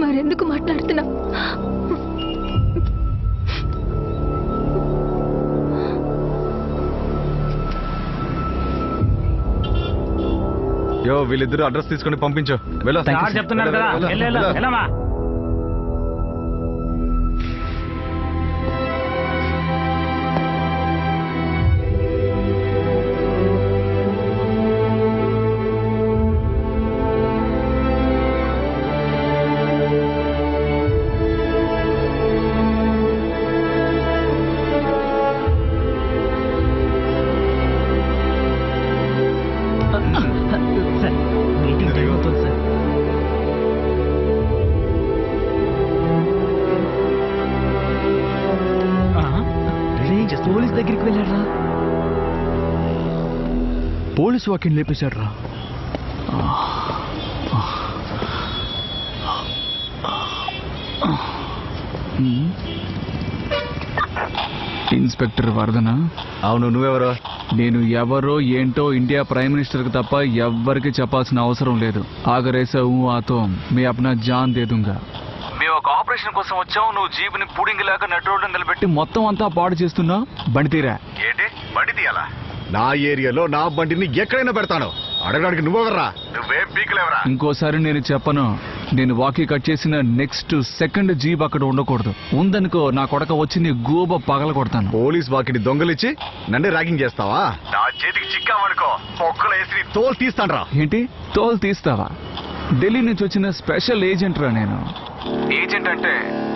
మరెందుకు మాట్లాడుతున్నావు? యో వీళ్ళిద్దరు అడ్రస్ తీసుకుని పంపించు. చెప్తున్నారు కదా, వెళ్ళమా. పోలీస్ దగ్గరికి వెళ్ళారా? పోలీసు వాకిని లేపేశాడ్రా. ఇన్స్పెక్టర్ వర్ధన? అవును, నువ్వెవరో? నేను ఎవరో ఏంటో ఇండియా ప్రైమ్ మినిస్టర్ కి తప్ప ఎవ్వరికి చెప్పాల్సిన అవసరం లేదు. ఆగరేసా ఆతో మీ అప్నా జాన్ దేదుంగా. మేము ఒక ఆపరేషన్ కోసం వచ్చావు, నువ్వు జీపుని పుడింగిలాగా నటు రోడ్డు నిలబెట్టి మొత్తం అంతా పాడు చేస్తున్నా. బండి తీరా. ఏంటి బండి తీయాలా? నా ఏరియాలో నా బండిని ఎక్కడైనా పెడతాను. అడగడానికి నువ్వెవర్రా? నువ్వేం పీకలేవరా? ఇంకోసారి నేను చెప్పను. నేను వాకీ కట్ చేసిన నెక్స్ట్ సెకండ్ జీప్ అక్కడ ఉండకూడదు. ఉందనుకో నా కొడక వచ్చి నీ గూబ పగల కొడతాను. పోలీస్ వాకిని దొంగలిచ్చి నన్నే ర్యాగింగ్ చేస్తావా? నా చేతికి చిక్కావనుకో పొక్కలు వేసి తోలు తీస్తాను రా. ఏంటి తోలు తీస్తావా? ఢిల్లీ నుంచి వచ్చిన స్పెషల్ ఏజెంట్ రా నేను. ఏజెంట్ అంటే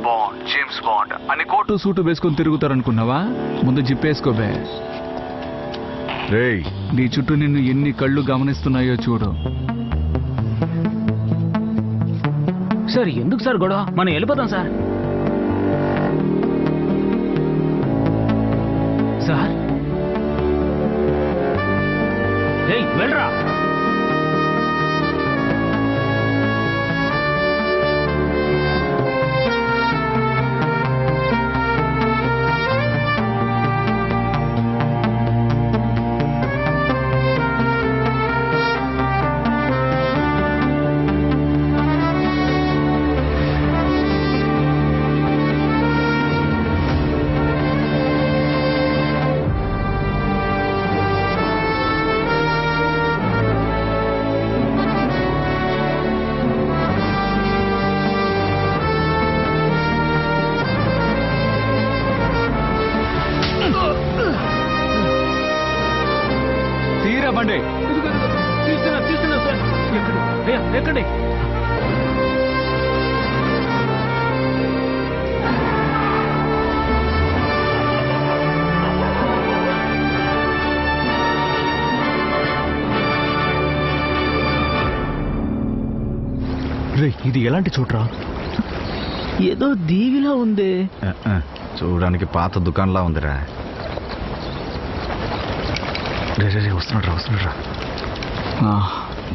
బాండ్, జేమ్స్ బాండ్ అని కోటు సూటు వేసుకొని తిరుగుతారనుకున్నావా? ముందు జిప్పేసుకోబే. రేయ్, నీ చుట్టూ నిన్ను ఎన్ని కళ్ళు గమనిస్తున్నాయో చూడు. సార్ ఎందుకు సార్ గొడవ? మనం వెళ్ళిపోతాం సార్. సార్ వెళ్ళరా. బండి తీస్తున్నా సార్. ఎక్కడి ఇది ఎలాంటి చోట్రా? ఏదో దీవిలా ఉంది. చూడడానికి పాత దుకాణంలా ఉందిరా. వస్తున్నాడు.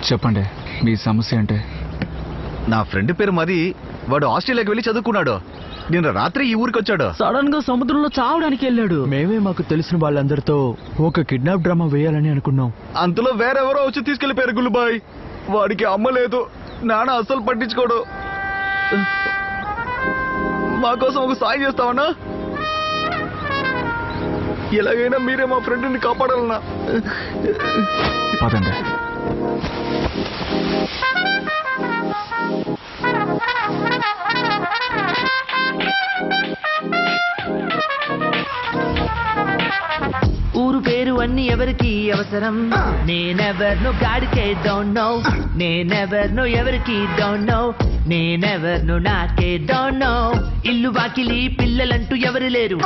చెప్పండి మీ సమస్య అంటే? నా ఫ్రెండ్ పేరు మది. వాడు ఆస్ట్రేలియాకి వెళ్ళి చదువుకున్నాడు. నిన్న రాత్రి ఈ ఊరికి వచ్చాడు. సడన్ గా సముద్రంలో చావడానికి వెళ్ళాడు. మేమే మాకు తెలిసిన వాళ్ళందరితో ఒక కిడ్నాప్ డ్రామా వేయాలని అనుకున్నాం. అంతలో వేరెవరో వచ్చి తీసుకెళ్లిపోయారు గుల్లుబాయ్. వాడికి అమ్మ లేదు, నాన్న అస్సలు పట్టించుకోడు. మా కోసం ఒక సాయం చేస్తావన్నా? ఎలాగైనా మీరే మా ఫ్రెండ్ని కాపాడాలన్నా. పదండి. ఊరు పేరు అన్ని ఎవరికి అవసరం? నేనెవర్నో గాడికే డోంట్ నో. నేనెవర్నో ఎవరికి డోంట్ నో. నేనెవర్నో నాకే డోంట్ నో. ఇల్లు వాకిలి పిల్లలంటూ ఎవరు లేరు.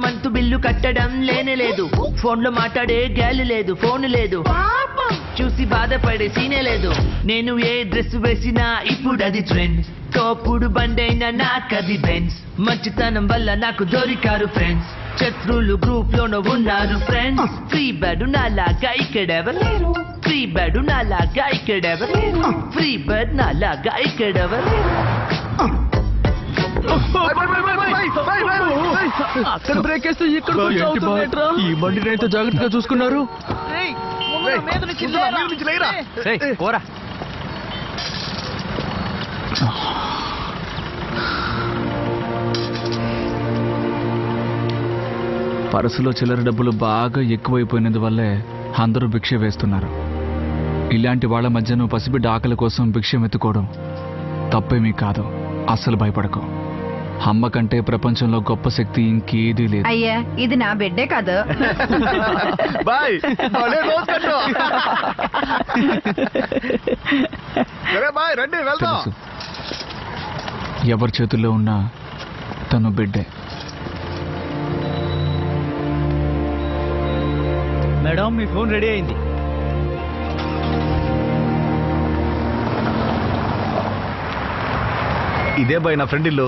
మంతు బిల్లు కట్టడం లేనేలేదు. ఫోన్ లో మాట్లాడే గ్యాలు లేదు, ఫోన్ లేదు. చూసి బాధపడే సీనే లేదు. నేను ఏ డ్రెస్ వేసినా ఇప్పుడు అది ట్రెండ్. తోపుడు బండైనా నాకది బెన్స్. మంచితనం వల్ల నాకు దొరికారు ఫ్రెండ్స్. శత్రువులు గ్రూప్ లోనూ ఉన్నారు ఫ్రెండ్స్. ఫ్రీ బెడ్ నాలాగా ఇక్కడెవరు లేరు. ఫ్రీ బెడ్ నాలాగా ఇక్కడెవరు లేరు. ఫ్రీ బెడ్ నాలాగా ఇక్కడెవరు లేరు. అక్కడ బ్రేక్ వేస్తే ఇక్కడ ఈ బండిని అయితే జాగ్రత్తగా చూసుకున్నారు. పర్సులో చిల్లర డబ్బులు బాగా ఎక్కువైపోయినందువల్లే అందరూ భిక్ష వేస్తున్నారు. ఇలాంటి వాళ్ళ మధ్య నువ్వు పసిబిడ్డ ఆకలి కోసం భిక్ష ఎత్తుకోవడం తప్పేమీ కాదు. అస్సలు భయపడకు. అమ్మ కంటే ప్రపంచంలో గొప్ప శక్తి ఇంకేదీ లేదు. అయ్యా ఇది నా బిడ్డే కాదు. బాయ్ భలే రోజు కట్టు. సరే బాయ్ రండి వెళ్దాం. తెలుసు, ఎవరి చేతుల్లో ఉన్నా తను బిడ్డే. మేడం మీ ఫోన్ రెడీ అయింది. ఇదే బాయ్ నా ఫ్రెండ్ ఇల్లు.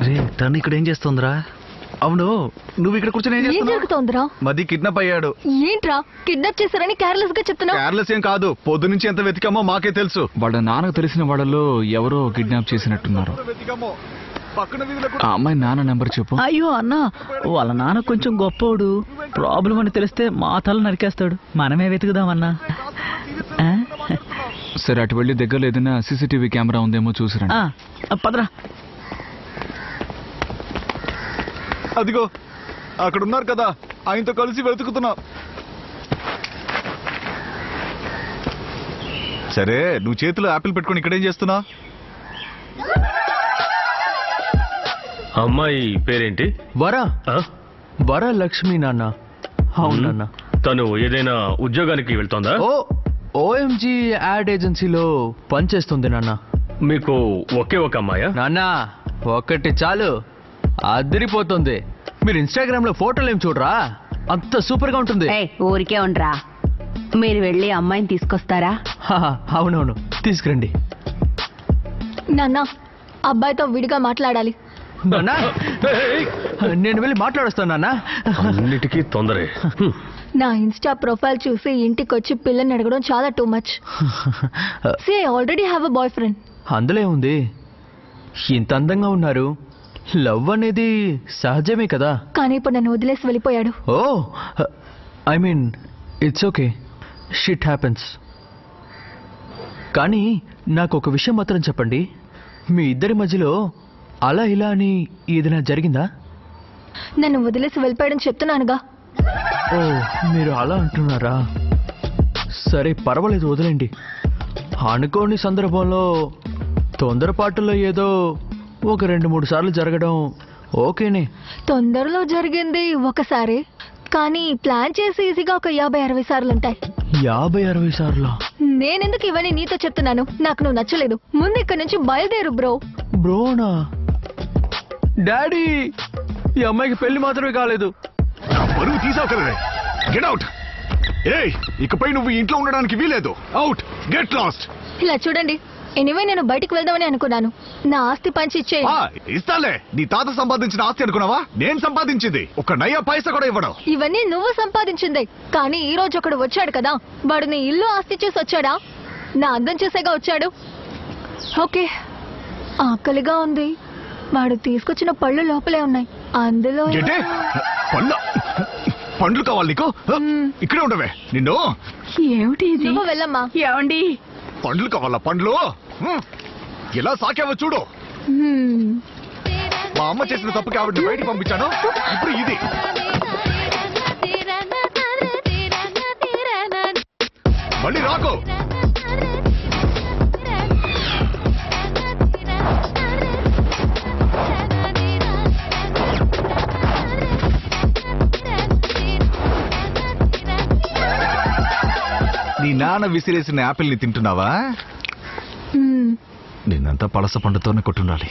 రే తను ఇక్కడ ఏం చేస్తుందిరా? అవును నువ్వు ఇక్కడ కూర్చొని ఏం ఏం చేస్తున్నావు? జరుగుతోందిరా? మది కిడ్నాప్ అయ్యాడు. ఏంట్రా కిడ్నాప్ చేశారని కేర్లెస్ గా చెప్తున్నావు? కేర్లెస్ ఏం కాదు, పొద్దు నుంచి ఎంత వెతికామో మాకే తెలుసు. వాళ్ళ నాన్నకు తెలిసిన వాళ్ళలో ఎవరో కిడ్నాప్ చేసినట్టున్నారు. ఆ అమ్మాయి నాన్న నెంబర్ చెప్పు. అయ్యో అన్న, వాళ్ళ నాన్న కొంచెం గొప్పోడు. ప్రాబ్లం అని తెలిస్తే మా తల నరికేస్తాడు. మనమే వెతుకుదామన్నా. ఆ? సరే అటు వెళ్ళి దగ్గరలో ఏదైనా సీసీటీవీ కెమెరా ఉందేమో చూసిరండి. పదరా. అదిగో అక్కడ ఉన్నారు కదా, ఆయనతో కలిసి వెతుకుతున్నాం. సరే నువ్వు చేతిలో యాపిల్ పెట్టుకొని ఇక్కడేం చేస్తున్నావు? అమ్మాయి పేరేంటి? వరా ఆ? వరలక్ష్మి నాన్న. అవునన్నా. తను ఏదైనా ఉద్యోగానికి వెళ్తోందా? ఓఎంజీ యాడ్ ఏజెన్సీలో పనిచేస్తుంది నాన్న. మీకు ఒకే ఒక అమ్మాయా? నాన్న ఒక్కటి చాలు, అదిరిపోతుంది. మీరు ఇన్స్టాగ్రామ్ లో ఫోటోలు ఏం చూడరా? అంత సూపర్ గా ఉంటుంది. ఏయ్, ఊరికే ఉండరా. మీరు వెళ్ళి అమ్మాయిని తీసుకొస్తారా? హాహా, అవునవును తీసుకురండి. నాన్న అబ్బాయితో విడిగా మాట్లాడాలి. నాన్న నేను వెళ్ళి మాట్లాడొస్తాను నాన్న. అన్నిటికీ తొందరే. నా ఇన్స్టా ప్రొఫైల్ చూసి ఇంటికి వచ్చి పిల్లని అడగడం చాలా too much. Say already have a boy friend. అందులో ఉంది. ఇంత అందంగా ఉన్నారు, లవ్ అనేది సహజమే కదా. కానీ ఇప్పుడు నన్ను వదిలేసి వెళ్ళిపోయాడు. Oh I mean it's okay, shit happens. కానీ నాకు ఒక విషయం మాత్రం చెప్పండి, మీ ఇద్దరి మధ్యలో అలా ఇలా అని ఏదైనా జరిగిందా? నన్ను వదిలేసి వెళ్ళిపోయాడని చెప్తున్నానుగా. ఓ మీరు అలా అంటున్నారా? సరే పర్వాలేదు, వదిలేండి. అనుకోని సందర్భంలో తొందరపాటులో ఏదో ఒక 2-3 సార్లు జరగడం ఓకేనే. తొందరలో జరిగింది ఒకసారి, కానీ ప్లాన్ చేసి ఈజీగా ఒక 50-60 సార్లు ఉంటాయి. 50-60 సార్లు? నేనెందుకు ఇవన్నీ నీతో చెప్తున్నాను? నాకు నువ్వు నచ్చలేదు. ముందు ఇక్కడ నుంచి బయలుదేరు బ్రో. బ్రోనా? డాడీ, ఈ అమ్మాయికి పెళ్లి మాత్రమే కాలేదు. పరువు తీసావు కదా. Get out. ఏయ్ ఇకపై నువ్వు ఇంట్లో ఉండడానికి వీలేదు. Out, get lost. ఇలా చూడండి, ఎనివే నేను బయటికి వెళ్దామని అనుకున్నాను. నా ఆస్తి పంచి ఇచ్చే. ఇస్తాలే. నీ తాత సంపాదించిన ఆస్తి అనుకున్నావా? నేను సంపాదించింది ఒక నయ్య పైసా కూడా ఇవ్వడం. ఇవన్నీ నువ్వు సంపాదించిందే. కానీ ఈ రోజు ఒకడు వచ్చాడు కదా, వాడు నీ ఇల్లు ఆస్తి చూసి వచ్చాడా? నా అందం చూసేగా వచ్చాడు. ఓకే, ఆకలిగా ఉంది. వాడు తీసుకొచ్చిన పళ్ళు లోపలే ఉన్నాయి. అందులో ఏంటే? పండ్లు కావాలి నీకు? ఇక్కడే ఉండవే నిన్ను. ఏమిటి ఇది? నువ్వు వెళ్ళమ్మా. ఏమండి? పండ్లు కావాలా? పండ్లు ఎలా సాకావో చూడు. మా అమ్మ చేసిన తప్పుకి ఆవిడని బయటికి పంపించాను. ఇప్పుడు ఇది మళ్ళీ రాకు. నీ నాన్న విసిరేసిన యాపిల్ ని తింటున్నావా? నిన్నంతా పలస పండుతోనే కొట్టుండాలి.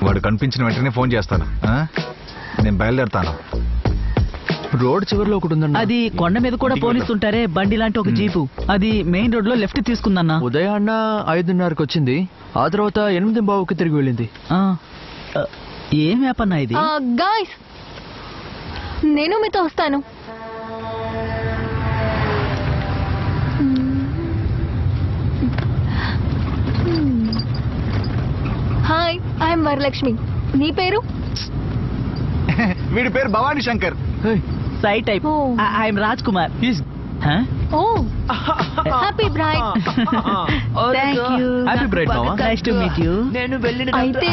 వాడు కనిపించిన వెంటనే ఫోన్ చేస్తాను. నేను బయలుదేరుతాను. రోడ్ చివరిలో ఒకటి ఉందన్న. అది కొండ మీద కూడా పోనిస్తుంటారే బండి లాంటి ఒక జీపు. అది మెయిన్ రోడ్ లో లెఫ్ట్ తీసుకుందన్నా. ఉదయాన్న 5:30కి వచ్చింది, ఆ తర్వాత 8:15కి తిరిగి వెళ్ళింది. ఏం వ్యాపన్నా ఇది? గాయ్స్, నేను మీతో వస్తాను. Hi, I'm Varalakshmi. నీ పేరు? వీడి పేరు Bhavani Shankar. Shy type. Oh. I'm Raj Kumar. He's- oh happy bride. Thank you. Happy bride, మావా. Nice to meet you. నేను వెళ్ళిన అయితే